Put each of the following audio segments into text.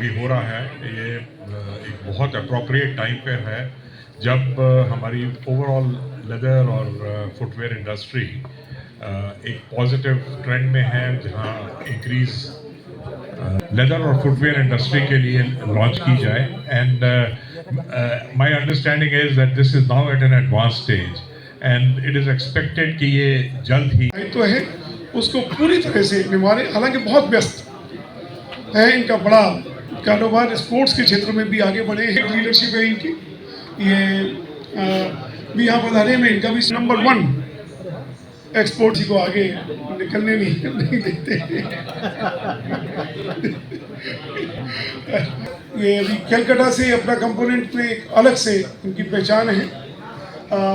अभी हो रहा है ये एक बहुत अप्रोप्रिएट टाइम पे है जब हमारी ओवरऑल लेदर और फुटवेयर इंडस्ट्री एक पॉजिटिव ट्रेंड में है, जहां इंक्रीज लेदर और फुटवेयर इंडस्ट्री के लिए लॉन्च की जाए। And my understanding is that this is now at an advance stage and it is expected कि ये जल्द ही तो है उसको पूरी तरह से निभाने, हालांकि बहुत व्यस्त है इनका बड़ा कारोबार, स्पोर्ट्स के क्षेत्र में भी आगे बढ़े हैं, लीडरशिप है इनकी। ये भी यहाँ पधारे में इनका भी नंबर 1 एक्सपोर्ट को आगे निकलने नहीं देते। ये अभी कलकत्ता से अपना कंपोनेंट में एक अलग से इनकी पहचान है।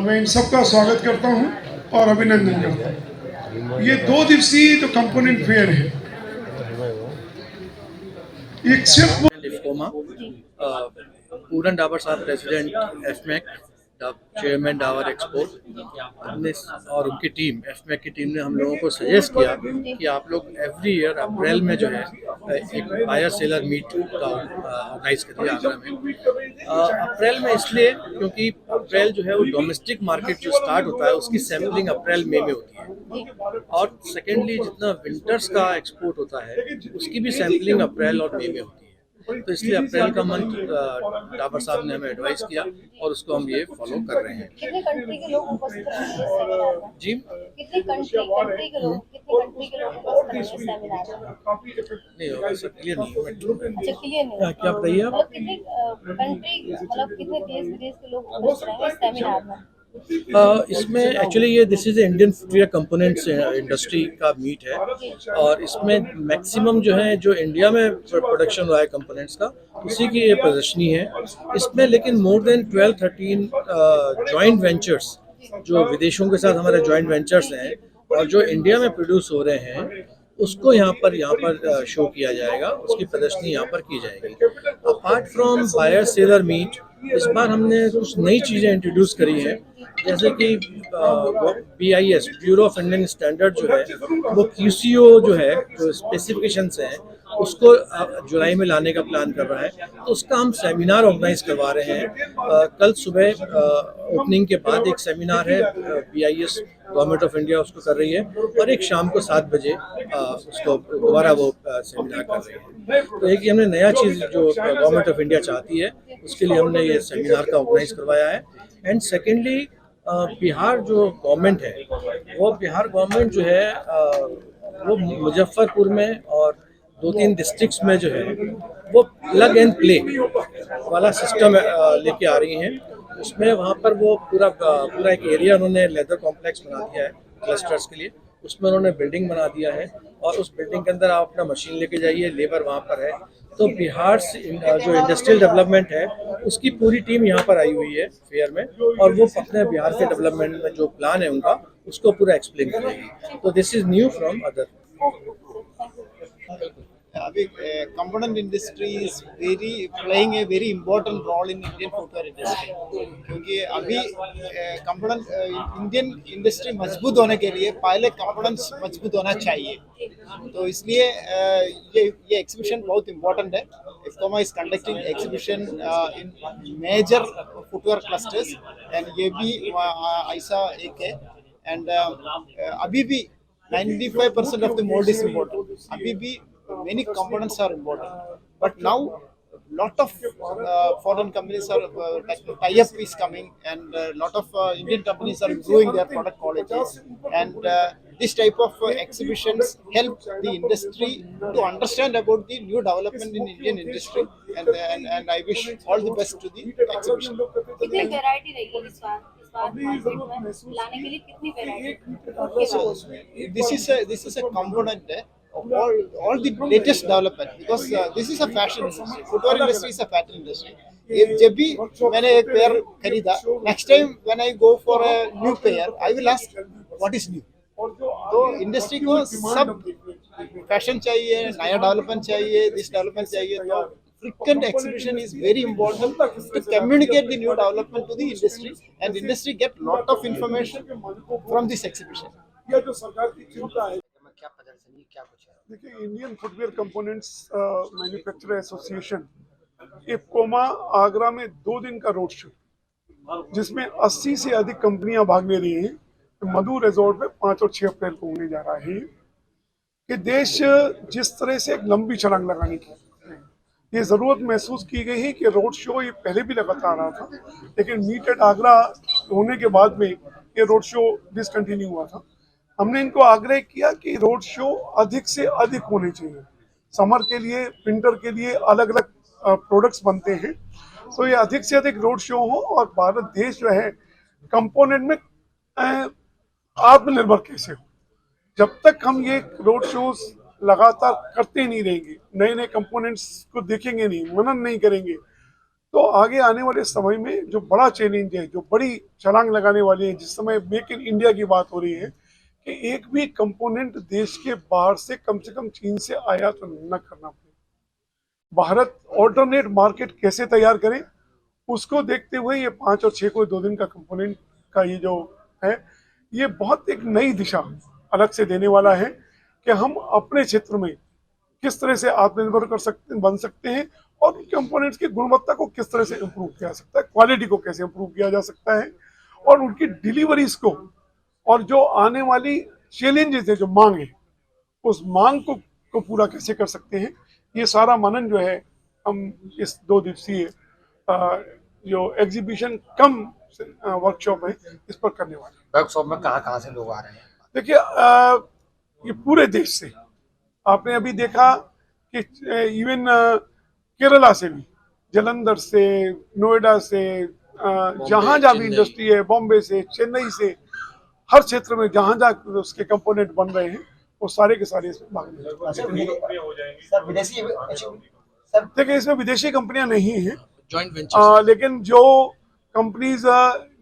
मैं इन सबका स्वागत करता हूँ और अभिनंदन करता हूँ। ये 2 दिवसीय जो कंपोनेंट फेयर है, एक सिर्फ पूरन डाबर साहब प्रेसिडेंट एफमैक, चेयरमैन डाबर एक्सपोर्ट, हमने और उनकी टीम एफमैक की टीम ने हम लोगों को सजेस्ट किया कि आप लोग एवरी ईयर अप्रैल में जो है एक बायर सेलर मीट का ऑर्गेनाइज करिए आगरा में। अप्रैल में इसलिए क्योंकि अप्रैल जो है वो डोमेस्टिक मार्केट जो स्टार्ट होता है उसकी सैम्पलिंग अप्रैल मई में होती है, और सेकेंडली जितना विंटर्स का एक्सपोर्ट होता है उसकी भी सैम्पलिंग अप्रैल और मई में होती है। तो इसलिए अप्रैल का मंथ डाबर साहब ने हमें एडवाइस किया और उसको हम ये फॉलो कर रहे हैं। कितने कंट्री के लोग उपस्थित रहेंगे जी, कितनी कंट्री के लोग उपस्थित रहेंगे सेमिनार में? नहीं होगा सर, क्लियर नहीं है। अच्छा, क्लियर नहीं, क्या बताइए आप? मतलब कितने कंट्री, मतलब कितने देश विदेश के लोग उपस्थित रहेंगे इस सेमिनार में? इसमें एक्चुअली ये this is Indian footwear components industry का मीट है, और इसमें मैक्सिमम जो है जो इंडिया में प्रोडक्शन हुआ है कंपोनेंट्स का उसी की ये प्रदर्शनी है। इसमें लेकिन मोर देन 12-13 जॉइंट वेंचर्स जो विदेशों के साथ हमारे जॉइंट वेंचर्स हैं और जो इंडिया में प्रोड्यूस हो रहे हैं उसको यहाँ पर शो किया जाएगा, उसकी प्रदर्शनी यहाँ पर की जाएगी। Apart from buyer seller meet, इस बार हमने कुछ नई चीज़ें इंट्रोड्यूस करी हैं, जैसे कि BIS bureau of Indian standard जो है वो QCO जो है जो स्पेसिफिकेशंस हैं उसको जुलाई में लाने का प्लान कर रहा है, तो उसका हम सेमिनार ऑर्गेनाइज करवा रहे हैं। कल सुबह ओपनिंग के बाद एक सेमिनार है, BIS गवर्नमेंट ऑफ इंडिया उसको कर रही है, और एक शाम को 7 बजे उसको दोबारा वो सेमिनार कर रही है। तो एक हमने नया चीज़ जो गवर्नमेंट ऑफ इंडिया चाहती है उसके लिए हमने ये सेमिनार का ऑर्गेनाइज करवाया है। एंड सेकेंडली बिहार जो गवर्नमेंट है वो बिहार गवर्नमेंट जो है वो मुजफ्फरपुर में और 2-3 डिस्ट्रिक्ट्स में जो है वो प्लग एंड प्ले वाला सिस्टम लेके आ रही हैं। उसमें वहाँ पर वो पूरा एक एरिया उन्होंने लेदर कॉम्प्लेक्स बना दिया है क्लस्टर्स के लिए, उसमें उन्होंने बिल्डिंग बना दिया है और उस बिल्डिंग के अंदर आप अपना मशीन लेके जाइए, लेबर वहाँ पर है। तो बिहार से जो इंडस्ट्रियल डेवलपमेंट है उसकी पूरी टीम यहाँ पर आई हुई है फेयर में, और वो अपने बिहार के डेवलपमेंट में जो प्लान है उनका उसको पूरा एक्सप्लेन करेगी। तो this is new from other. अभी component industry is playing a very important role in Indian footwear industry, क्योंकि अभी कंपोनेंट इंडियन इंडस्ट्री मजबूत होने के लिए पहले कंपोनेंट्स मजबूत होना चाहिए। तो इसलिए ये एग्जीबिशन बहुत इम्पोर्टेंट है। IFCOMA is conducting exhibition in major footwear clusters, and ये भी ऐसा एक है। एंड अभी भी 95% of the mould is important. अभी भी many components are important, but now lot of foreign companies are tie-up is coming, and lot of Indian companies are improving their product qualities, and this type of exhibitions help the industry to understand about the new development in Indian industry, and I wish all the best to the exhibition. कितनी variety रहेगी इस बार market में लाने के लिए, कितनी variety? So this is a component all the latest development, because this is a fashion industry. Footwear industry is a fashion industry. जब भी मैंने एक पेयर खरीदा, next time when I go for a new pair, I will ask what is new. तो industry को सब fashion चाहिए, नया डेवलपमेंट चाहिए, दिस डेवलपमेंट चाहिए। तो frequent exhibition is very important to communicate the new development to the industry, and industry get lot of information from this exhibition. क्या प्रदर्शनी क्या कुछ है? देखिए, Indian footwear components manufacturer association IFCOMA Agra में 2 दिन का रोड शो, जिसमें 80 से अधिक कंपनियां भाग ले रही हैं। मधु रिजॉर्ट में 5 और 6 अप्रैल को होने जा रहा है। कि देश जिस तरह से एक लंबी छलांग लगाने की ये ज़रूरत महसूस की गई है कि रोड शो ये पहले भी लगातार आ रहा था, लेकिन मीट एट आगरा होने के बाद में ये रोड शो डिसकंटिन्यू हुआ था। हमने इनको आग्रह किया कि रोड शो अधिक से अधिक होने चाहिए। समर के लिए, विंटर के लिए अलग अलग प्रोडक्ट्स बनते हैं, तो ये अधिक से अधिक रोड शो हो और भारत देश जो है कंपोनेंट में आत्मनिर्भर कैसे हो। जब तक हम ये रोड शोज लगातार करते नहीं रहेंगे, नए नए कंपोनेंट्स को देखेंगे नहीं, मनन नहीं करेंगे, तो आगे आने वाले समय में जो बड़ा चैलेंज है, जो बड़ी छलांग लगाने वाली है, जिस समय मेक इन इंडिया की बात हो रही है कि एक भी कंपोनेंट देश के बाहर से कम चीन से आयात न करना पड़े। भारत ऑल्टरनेट मार्केट कैसे तैयार करें, उसको देखते हुए ये 5 और 6 को 2 दिन का कंपोनेंट का ये जो है, ये बहुत एक नई दिशा अलग से देने वाला है कि हम अपने क्षेत्र में किस तरह से आत्मनिर्भर बन सकते हैं और कंपोनेंट्स की गुणवत्ता को किस तरह से इम्प्रूव किया जा सकता है, क्वालिटी को कैसे इम्प्रूव किया जा सकता है और उनकी डिलीवरीज को और जो आने वाली चैलेंजेस है, जो मांग है, उस मांग को पूरा कैसे कर सकते हैं। ये सारा मनन जो है हम इस 2 दिवसीय जो एग्जीबिशन कम वर्कशॉप है इस पर करने वाले हैं। वर्कशॉप में कहाँ से लोग आ रहे हैं? देखिए, ये पूरे देश से, आपने अभी देखा कि इवन केरला से भी, जलंधर से, नोएडा से, जहाँ जहाँ भी इंडस्ट्री है, बॉम्बे से, चेन्नई से, हर क्षेत्र में जहाँ जहाँ उसके कंपोनेंट बन रहे हैं वो सारे के सारे इसमें भाग ले रहे हैं। सर विदेशी सर देखिए, इसमें विदेशी कंपनियां नहीं हैं, जॉइंट वेंचर लेकिन जो कंपनीज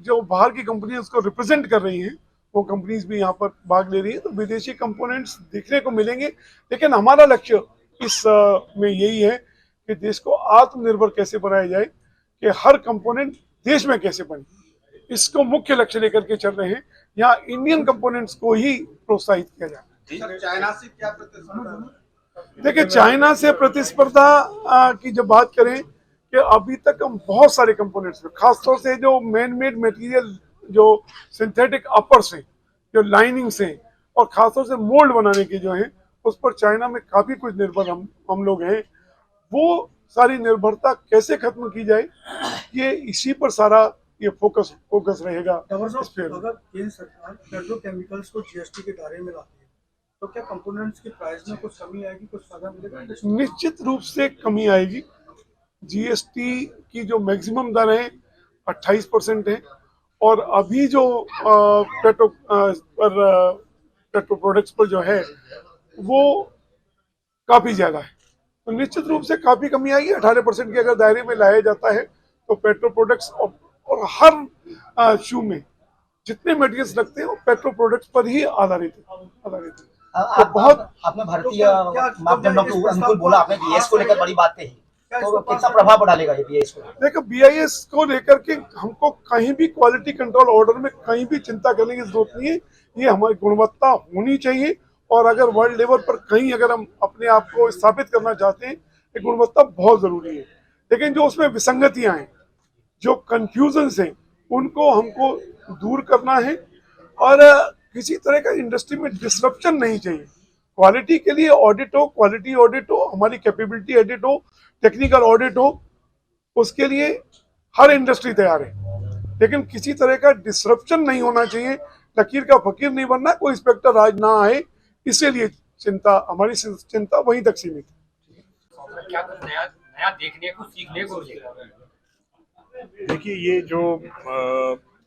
जो बाहर की कंपनी उसको रिप्रेजेंट कर रही हैं, वो कंपनीज भी यहाँ पर भाग ले रही है, तो विदेशी कंपोनेंट्स देखने को मिलेंगे। लेकिन हमारा लक्ष्य इस में यही है कि देश को आत्मनिर्भर कैसे बनाया जाए, कि हर कंपोनेंट देश में कैसे बने, इसको मुख्य लक्ष्य लेकर के चल रहे हैं। यहाँ इंडियन कंपोनेंट्स को ही प्रोत्साहित किया जाए। चाइना से क्या प्रतिस्पर्धा? देखिए, चाइना से प्रतिस्पर्धा की जब बात करें कि अभी तक हम बहुत सारे कंपोनेंट्स में, खासतौर से जो मैन मेड मटेरियल, जो सिंथेटिक अपर्स हैं, जो लाइनिंग्स हैं और खासतौर से मोल्ड बनाने की जो है, उस पर चाइना में काफ़ी कुछ निर्भर हम लोग हैं। वो सारी निर्भरता कैसे खत्म की जाए, ये इसी पर सारा ये फोकस रहेगा। इस पे अगर केंद्र सरकार पेट्रोकेमिकल्स को जीएसटी के दायरे में लाती है तो क्या कंपोनेंट्स की प्राइस में कुछ कमी आएगी, कुछ फायदा मिलेगा? निश्चित रूप से कमी आएगी। जीएसटी की जो मैक्सिमम दर है 28% है और अभी जो पेट्रो प्रोडक्ट्स पर जो है वो काफ़ी ज़्यादा है, तो निश्चित रूप से काफ़ी कमी आएगी। 18% के अगर दायरे में लाया जाता है तो पेट्रो प्रोडक्ट्स और हर शू में जितने मटेरियल्स लगते हैं वो पेट्रो प्रोडक्ट्स पर ही आधारित है। तो बहुत आपने भारतीय मापदंडों के अनुकूल बोला, आपने बीएस को लेकर बड़ी बात कही, तो कितना प्रभाव डालेगा ये बीएस को? देखो, बीआईएस को लेकर के हमको कहीं भी क्वालिटी कंट्रोल ऑर्डर में कहीं भी चिंता करने की जरूरत नहीं है। ये हमारी गुणवत्ता होनी चाहिए और अगर वर्ल्ड लेवल पर कहीं अगर हम अपने आप को स्थापित करना चाहते हैं, ये गुणवत्ता बहुत जरूरी है। लेकिन जो उसमें विसंगतियां हैं, जो कंफ्यूजन्स हैं, उनको हमको दूर करना है और किसी तरह का इंडस्ट्री में डिसरप्शन नहीं चाहिए। क्वालिटी के लिए ऑडिट हो, क्वालिटी ऑडिट हो, हमारी कैपेबिलिटी ऑडिट हो, टेक्निकल ऑडिट हो, उसके लिए हर इंडस्ट्री तैयार है। लेकिन किसी तरह का डिसरप्शन नहीं होना चाहिए, लकीर का फकीर नहीं बनना, कोई इंस्पेक्टर आज ना आए, इसीलिए हमारी चिंता वहीं तक सीमित है। क्या कुछ नया देखने को, सीखने को मिलेगा? देखिए, ये जो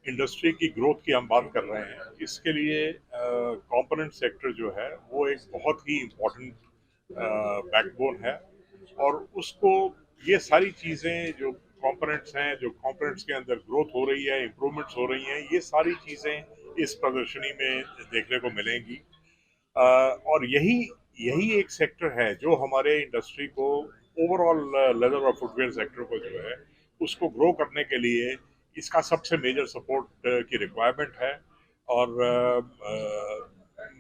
इंडस्ट्री की ग्रोथ की हम बात कर रहे हैं, इसके लिए कंपोनेंट सेक्टर जो है वो एक बहुत ही इम्पोर्टेंट बैकबोन है और उसको ये सारी चीज़ें जो कंपोनेंट्स हैं, जो कंपोनेंट्स के अंदर ग्रोथ हो रही है, इम्प्रूवमेंट्स हो रही हैं, ये सारी चीज़ें इस प्रदर्शनी में देखने को मिलेंगी। और यही एक सेक्टर है जो हमारे इंडस्ट्री को, ओवरऑल लेदर और फुटवेयर सेक्टर को जो है उसको ग्रो करने के लिए इसका सबसे मेजर सपोर्ट की रिक्वायरमेंट है। और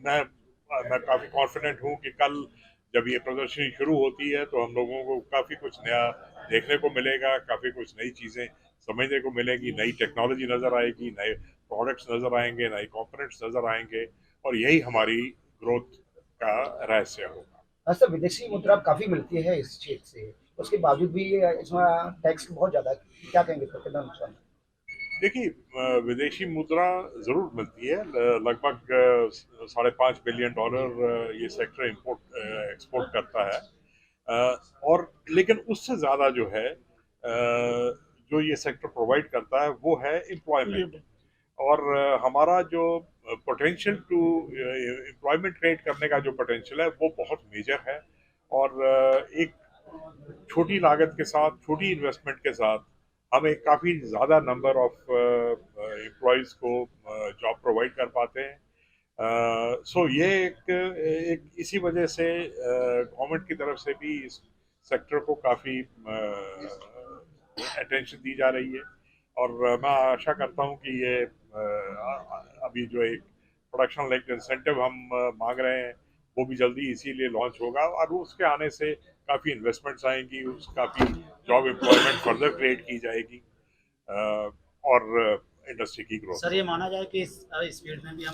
मैं मैं काफ़ी कॉन्फिडेंट हूँ कि कल जब ये प्रदर्शनी शुरू होती है तो हम लोगों को काफ़ी कुछ नया देखने को मिलेगा, काफ़ी कुछ नई चीज़ें समझने को मिलेगी, नई टेक्नोलॉजी नज़र आएगी, नए प्रोडक्ट्स नज़र आएंगे, नए कंपोनेंट्स नज़र आएंगे और यही हमारी ग्रोथ का रहस्य होगा। सर विदेशी मुद्रा काफी मिलती है इस क्षेत्र से, उसके बावजूद भी इसमें टैक्स बहुत ज्यादा है, क्या कहेंगे सर, कितना नुकसान है? देखिए विदेशी मुद्रा ज़रूर मिलती है, लगभग $5.5 बिलियन ये सेक्टर इंपोर्ट एक्सपोर्ट करता है। और लेकिन उससे ज़्यादा जो है जो ये सेक्टर प्रोवाइड करता है वो है एम्प्लॉयमेंट। और हमारा जो पोटेंशियल टू एम्प्लॉयमेंट क्रिएट करने का जो पोटेंशियल है वो बहुत मेजर है। और एक छोटी लागत के साथ, छोटी इन्वेस्टमेंट के साथ हम एक काफ़ी ज़्यादा नंबर ऑफ एम्प्लॉयज़ को जॉब प्रोवाइड कर पाते हैं। सो ये एक इसी वजह से गवर्नमेंट की तरफ से भी इस सेक्टर को काफ़ी अटेंशन दी जा रही है। और मैं आशा करता हूँ कि ये अभी जो एक प्रोडक्शन लिंक्ड इंसेंटिव हम मांग रहे हैं वो भी जल्दी इसीलिए लॉन्च होगा और उसके आने से काफ़ी इन्वेस्टमेंट्स आएंगी, काफ़ी जॉब एम्प्लॉयमेंट फर्दर क्रिएट की जाएगी और इंडस्ट्री की ग्रोथ। सर ये माना जाए कि इस फील्ड में भी हम